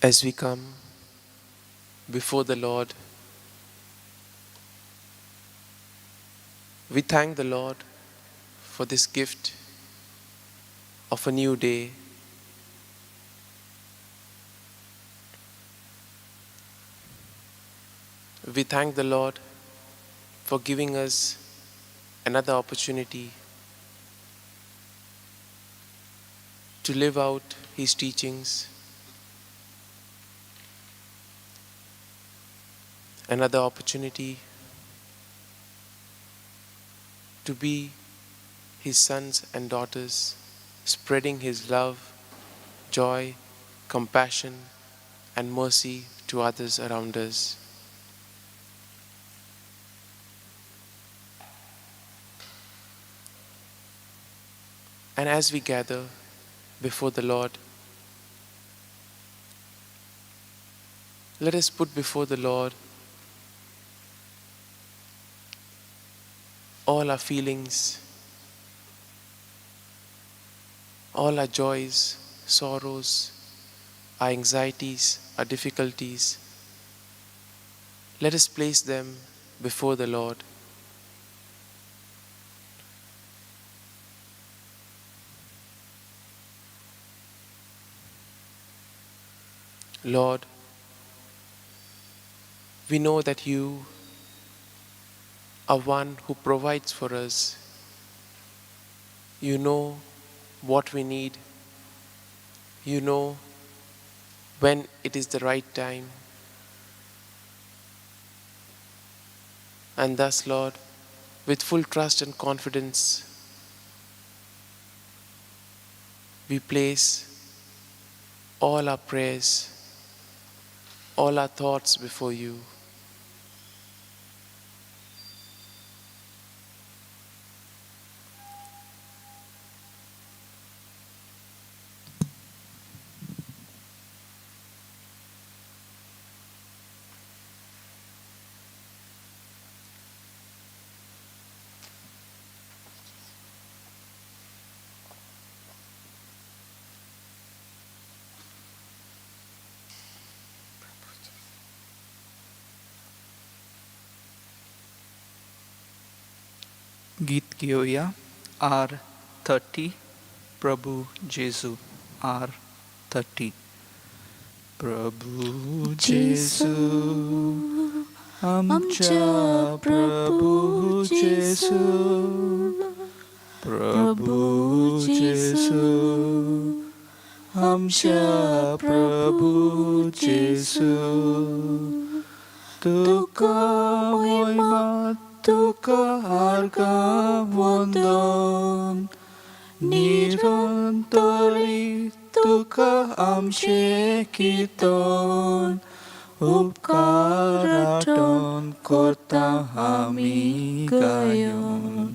As we come before the Lord, we thank the Lord for this gift of a new day. We thank the Lord for giving us another opportunity to live out His teachings, another opportunity to be His sons and daughters, spreading His love, joy, compassion, and mercy to others around us. And as we gather before the Lord, let us put before the Lord all our feelings, all our joys, sorrows, our anxieties, our difficulties. Let us place them before the Lord. Lord, we know that You are one who provides for us. You know what we need. You know when it is the right time. And thus, Lord, with full trust and confidence, we place all our prayers, all our thoughts before You. गीत कियोया R30 प्रभु जेसु R30 प्रभु जेसु आमच्या प्रभु जेसु प्रभु जेसु आमच्या प्रभु जेसु तुका महिमा तुका आर्गावंदन निरंतरी तुका आमचे कीर्तन उपकाराटन करता आमी गायन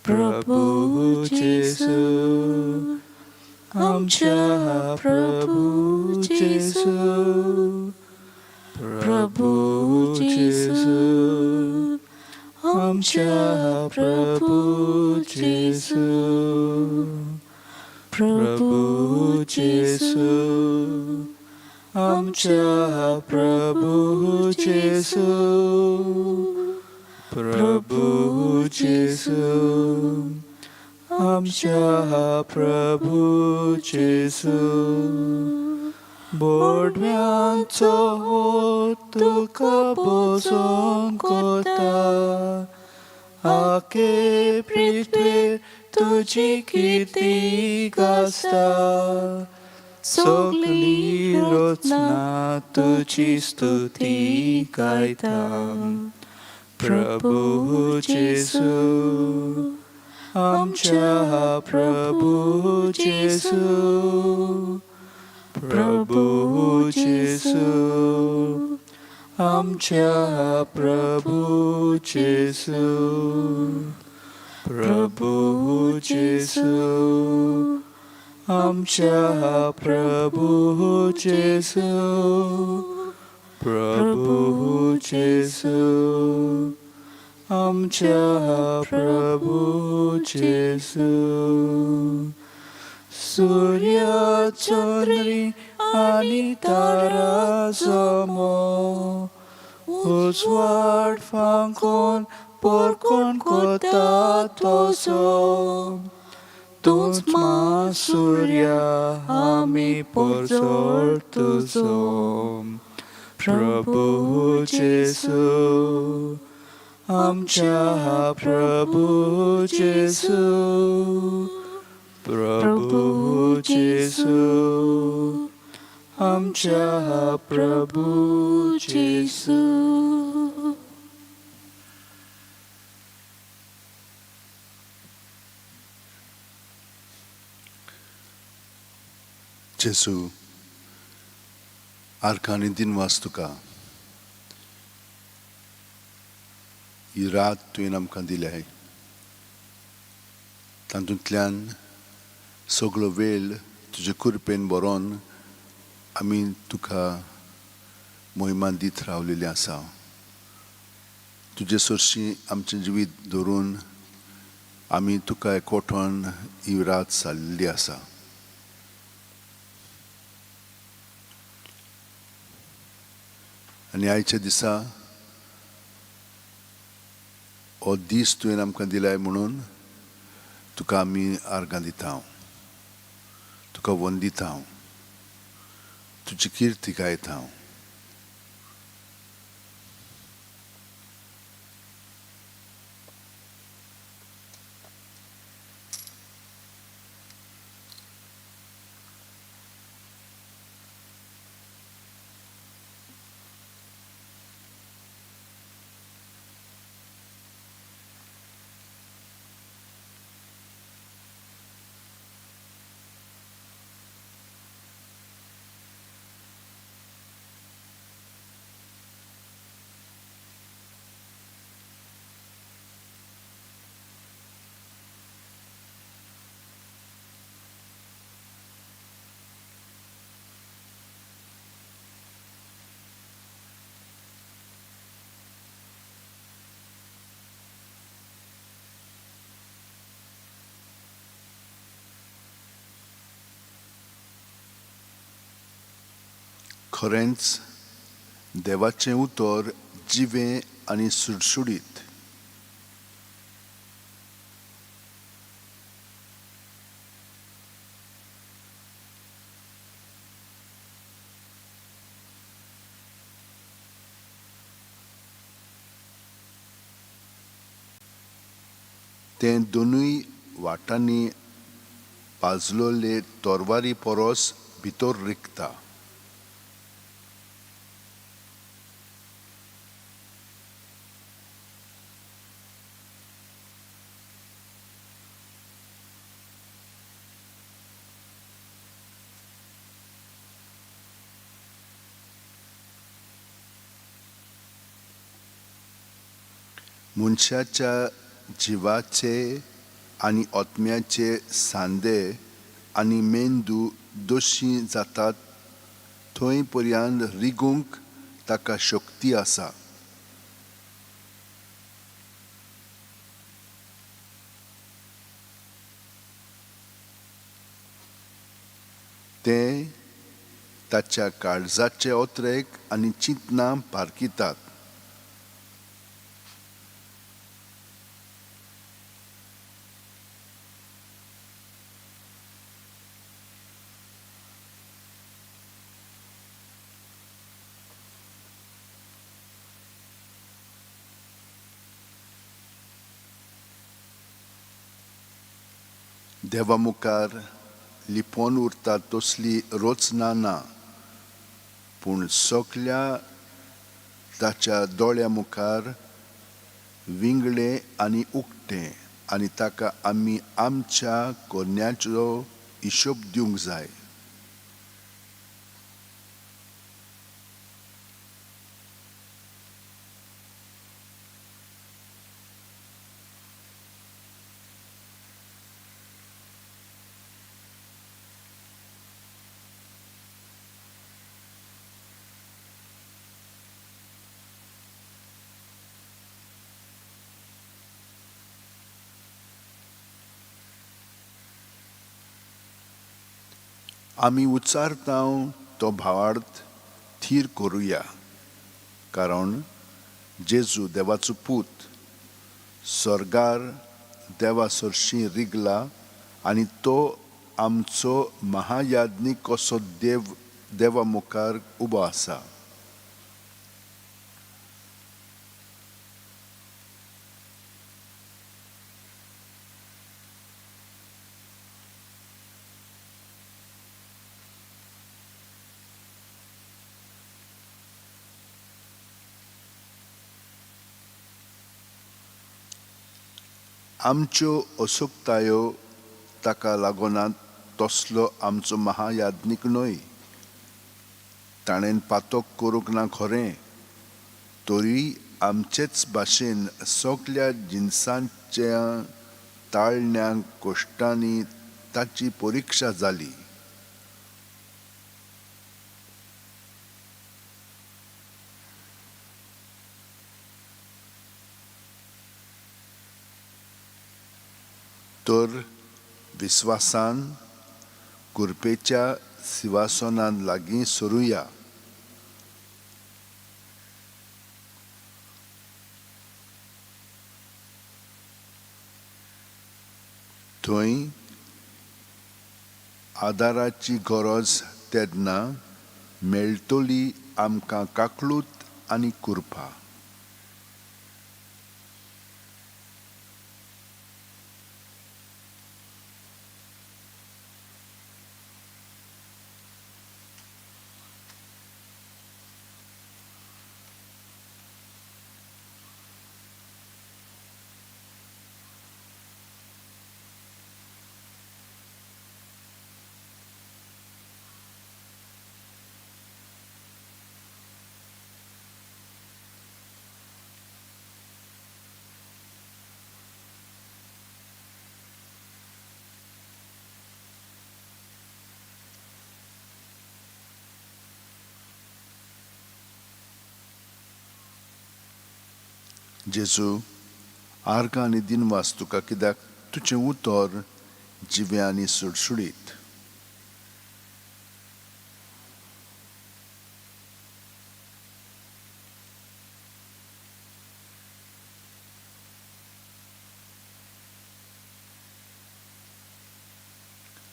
प्रभु जेसु आमच्या प्रभु जेसु प्रभु जेसु आमच्या प्रभु जेसु प्रभु जेसु आमच्या प्रभु जेसु प्रभु जेसु आमच्या प्रभु जेसु बोडव्यांचो तुका बोजोन कोता आके पृथ्वीर तुजी कीर्ती गाजता सगली रचना तुजी स्तुती गायता प्रभु जेसु आमच्या प्रभु जेसु प्रभु जेसु आमच्या प्रभु जेसु प्रभु जेसु आमच्या प्रभु जेसु प्रभु जेसु आमच्या प्रभु जेसु सूर्य चंद्री Ani tara zomo Usward fangkon porkon kota tosom Tons masurya ami porzor tuzom Prabhu Jesu Amcha Prabhu Jesu Prabhu Jesu Amcha Prabhu Jesu जेसू आर्कानी दिन वास्तुका ही रात तुवें आमकां दिल्या तातूंतल्यान सगळो वेळ तुजे कृपेन बरोवन आमी तुका मोहिमा दीत रावलेली आसा तुजे सरशी आमचें जिवीत धरून आमी तुका एकवटोन ही रात सारलेली आसा आनी आयच्या दिसा हो दीस तुवें आमकां दिलाय म्हणून तुका आमी आर्गां दिता तुका वंदिता तुजी किर्ती गायता खरेंच देवाचें उतर जिवें आनी सुडसुडीत तें दोनूय वाटांनी पाजलोले तोरवारी पोरोस भितर रिकता मनशाच्या जिवाचे आनी आत्म्याचे सांदे आनी मेंदू दोशी जातात थंय पर्यंत रिगूंक ताका शक्ती आसा ते ताच्या काळजाचे ओत्रेक आनी चिंतनां पारकितात देवा मुखार लिपोवन उरता तसली रोचना ना पूण सगल्या ताच्या दोळ्या मुखार विंगडे आनी उक्तें आनी ताका आमी आमच्या कोन्याचो हिशोब दिवंक जाय आमी उच्चारता तो भावार्थ थीर करूया, कारण जेजू देवाचो पूत स्वर्गार देवा सरशी रिगला आनी तो आमचो महायाज्ञीक कसो देवा मुखार उबो आसा. आमच्यो असुक्तायो ताका लागोनात तसलो आमचो महायाज्ञीक न्हय. ताणें पातक करूंक ना खरें, तरी आमचेच भाशेन सगळ्या जिनसांच्या ताळण्या कश्टांनी ताची परिक्षा जाली. तर विस्वासान कुरपेच्या सिंहासनान लागीं सरुया. थंय आदाराची गरज तेन्ना मेळटली आमकां काकलूत आनी कुरपा. जेजू, आर्गां आनी दिनवास तुका, कित्याक तुजें उतर जिवें आनी सुडसुडीत.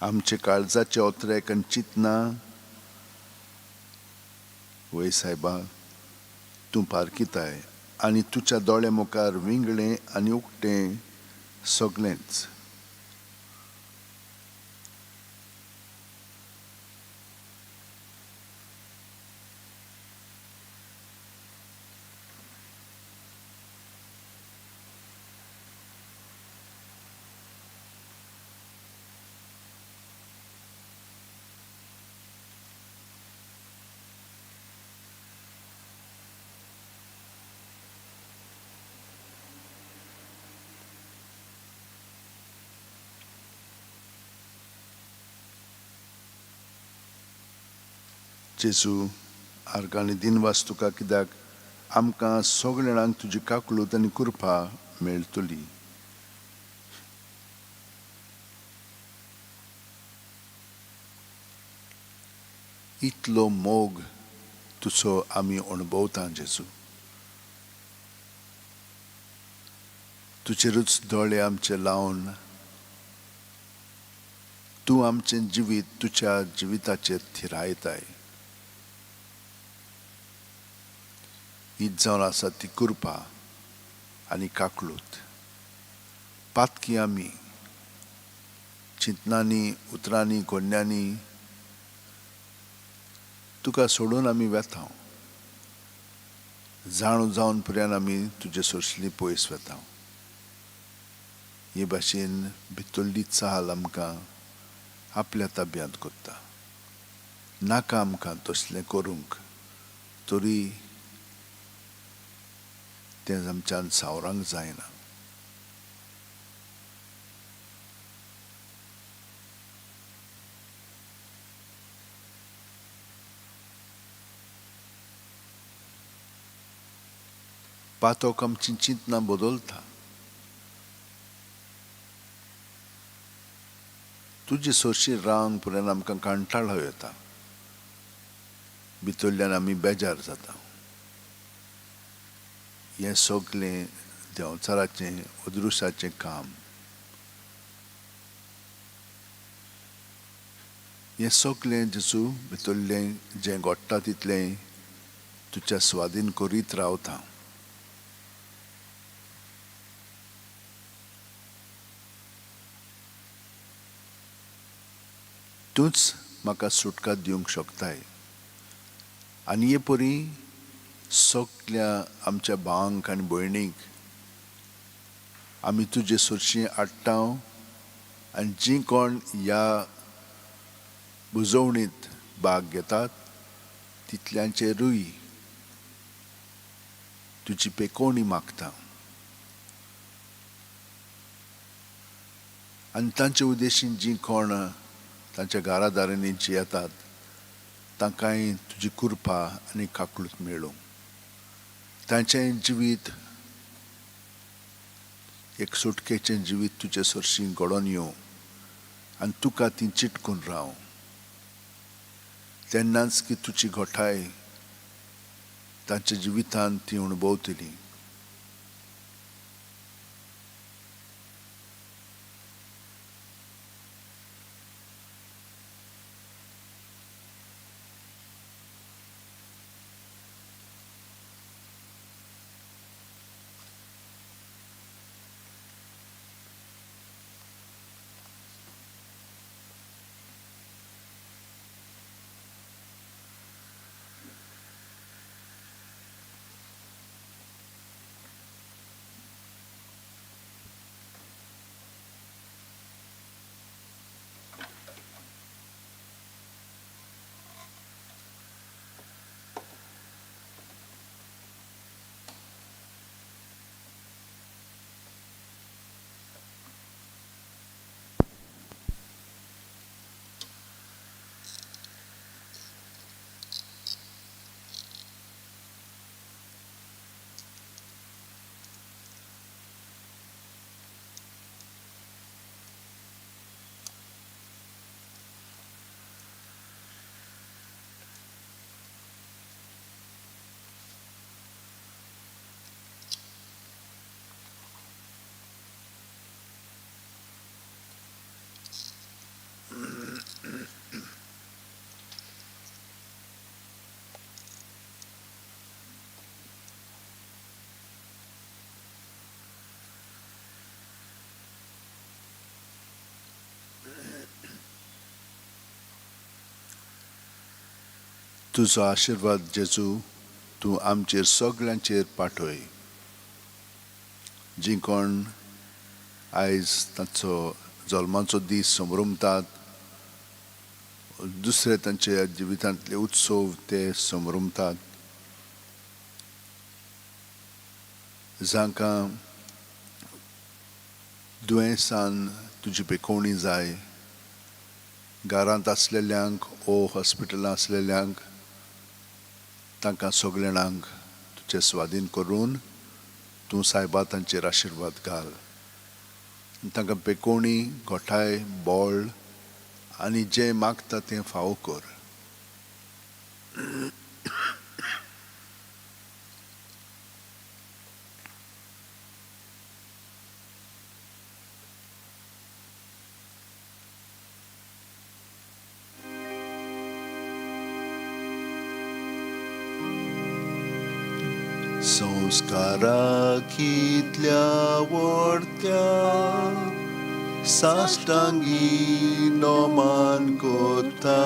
आमचे काळजाचे ओत्रेक आनी चिंतना वय सायबा तूं पारकिताय आनी तुज्या दोळ्या मुखार विंगळें आनी उक्तें सगळेंच. जेजू, आर्गां आनी दिनवास तुका, कित्याक आमकां सगळे जाणांक तुजी काकलूत आनी कृपा मेळटली. इतलो मोग तुजो आमी अणभवता जेजू. तुजेरूच दोळे आमचे लावन तूं आमचें जिवीत तुज्या जिविताचेर थिरायताय. हीच जावन आसा ती कृपा आनी काकलूत. पातकी आमी चिंतनांनी, उतरांनी, घोडण्यांनी तुका सोडून आमी वेताव. जाणू जावन पर्यान आमी तुजे सोंसली पयस वेताव. हे भाशेन भितरली चाल आमकां आपल्या ताब्यांत करता. नाका आमकां तसलें करूंक, तरी तें आमच्यान सावरांक जायना. पातोक आमची चिंतना बदलता. तुजे सोरशी रावंक पर्यंत आमकां कांटाळो येता. भितरल्यान आमी बेजार जाता. हें सगळें देंवचाराचें अदृश्याचें काम. हें सगळें जेजू भितरलें जें घडटा तितलें तुज्या स्वाधीन करीत रावता. तूंच म्हाका सुटका दिवंक शकताय. आनी हे परी सगळ्या आमच्या भावांक आनी भयणींक आमी तुजे सुरशीं हाडटा. आनी जीं कोण ह्या बुजवणींत भाग घेतात तितल्यांचेरूय तुजी पेकोवणी मागता. आनी तांचे उद्देशीन जीं कोण तांच्या घरादारांनींची येतात तांकांय तुजी कृपा आनी काकूळट मेळूं. तांचें जिवीत एक सुटकेचें जिवीत तुजे सुरशीं घडोवन येवं आनी तुका तीं चिटकून राव. तेन्नाच की तुजी घोटाय तांच्या जिवितांत ती अणभवतली. तुजो आशिर्वाद जेजू तूं आमचेर सगळ्यांचेर पाठय. जीं कोण आयज तांचो जल्माचो दीस संभ्रमतात, दुसरे तांचे जिवितांतले उत्सव ते संभ्रमतात, जांकां दुयेंसान तुजी पेकोवणी जाय, घरांत आसलेल्यांक ओ हॉस्पिटलां आसलेल्यांक तांकां सगळ्या जाणांक तुजें स्वाधीन करून तूं सायबा तांचेर आशिर्वाद घाल. तांकां पेकोवणी, घोटाय, बोळ आनी जें मागता तें फावो कर. संस्काराकितल्या व्हडत्या साश्टांगी नोमान कोत्ता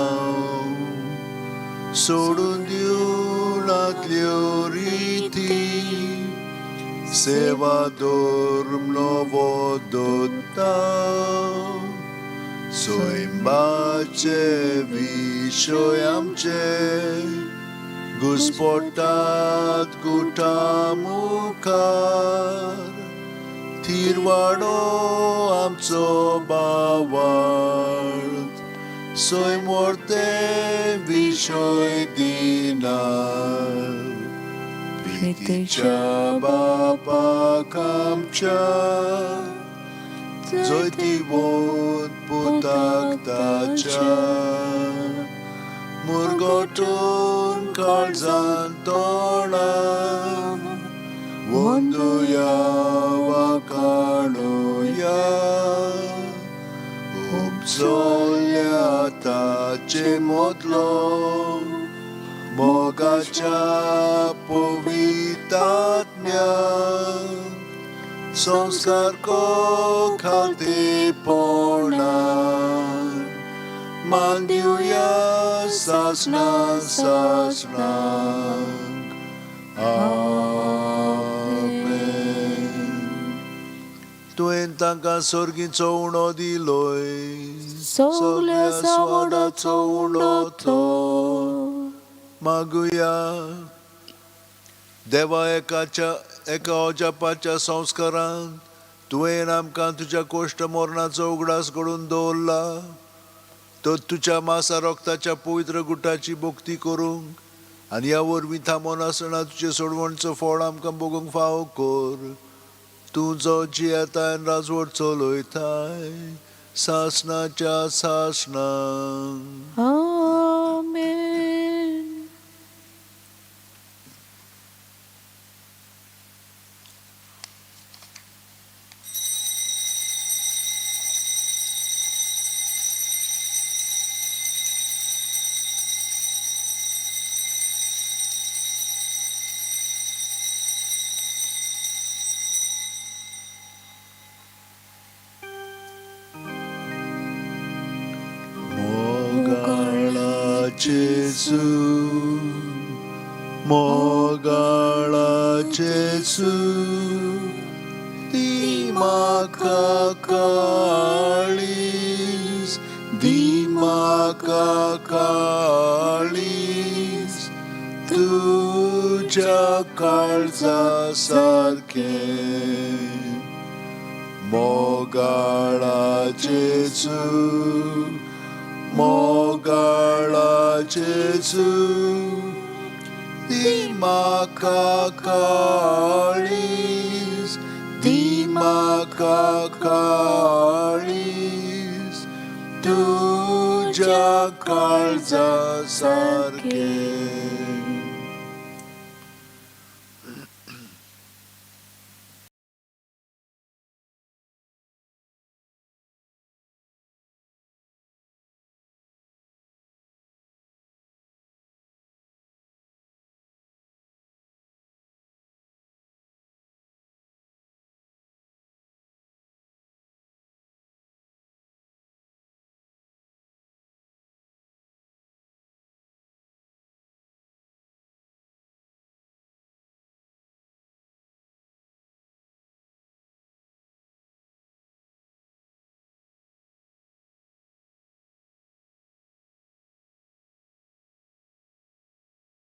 सोडून दिवन आदल्यो रिती सेवा धर्म नवो दोत्ता स्वयंबाचे विशय आमचे घुस्पटात गुटा मुखार थिरवाडो आमचो बावार्थ सोय मोरते विशय दिनार प्रितीच्या बापाक आमच्या जय दिवोत पुताक ताच्या मुरगोटून आपजोल्या ताचे मोदलो मोगाच्या पवित्रात्म्यान संस्कार को खातीरपणान मान दिवया सासना आमेन. तुवें तांकां सोर्गीचो उणो दिलोय सगल्या सांवडाचो उणो तो मागुया. देवा एका अजापाच्या संस्कारांत तुवें आमकां तुज्या कोश्ट मोरणाचो उगडास घडून दवरला. तो तुज्या मासा रोगताच्या पवित्र गुटाची भोक्ती करूंक आनी ह्या वरवीं थांबोन आसतना तुजे सोडवणचो फळ आमकां भोगूंक फावो कर. तूं जो जियेताय आनी राजवट चलयताय सासणाच्या सासणांक. आमेन. Jesu, mogala Jesu, di makakalis, tuja kalza sarke. Mogala Jesu, mogala Jesu, di makakalis, tuja kalza sarke.